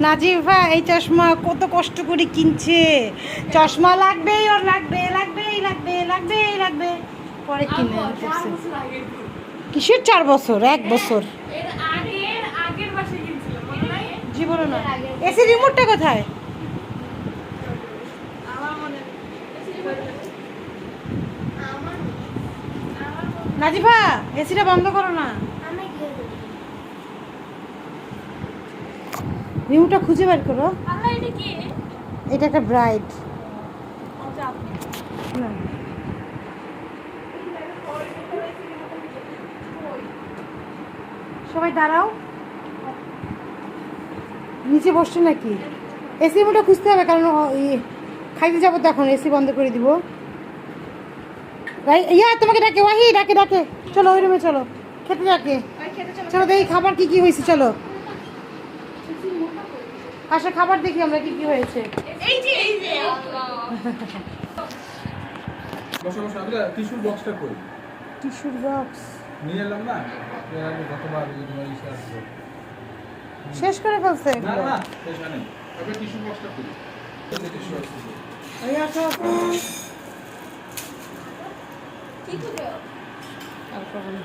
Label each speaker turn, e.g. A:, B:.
A: নাজিফা এই চশমা কত কষ্ট করে কিনছে। চশমা লাগবেই, ওর লাগবে লাগবেই লাগবে লাগবেই লাগবে, পরে কিনে আনতেছে। কিসের 4 বছর, 1 বছর জীবনে না। এসি রিমোটটা কোথায়? নাজিফা এসিটা বন্ধ করো না, রিমোটটা খুঁজে বের করো। এটা একটা ব্রাইট। সবাই দাঁড়াও, নিচে বসছো নাকি? এসি রিমোটটা খুঁজতে হবে, কারণ খাইতে যাবো তো এখন, এসি বন্ধ করে দিব। ইয়া তোমাকে ডাকে, ওয়াহি ডাকে ডাকে, চলো ওই রুমে চলো, খেতে ডাকে। চলো দেখি খাবার কি কি হয়েছে, চলো আসো খাবার দেখি আমরা কি কি হয়েছে।
B: বসো বসো, আমরা টিস্যুর বক্সটা কই?
A: টিস্যুর বক্স
B: নিয়ে এলাম না, এর আগে গতবার
A: শেষ করে ফেলছে
B: না
A: এগুলো।
B: না শেষ নেই, তবে টিস্যুর বক্সটা কই? টিস্যু আছে।
A: এই আসো।
C: কি করবে?
A: আর করবো না।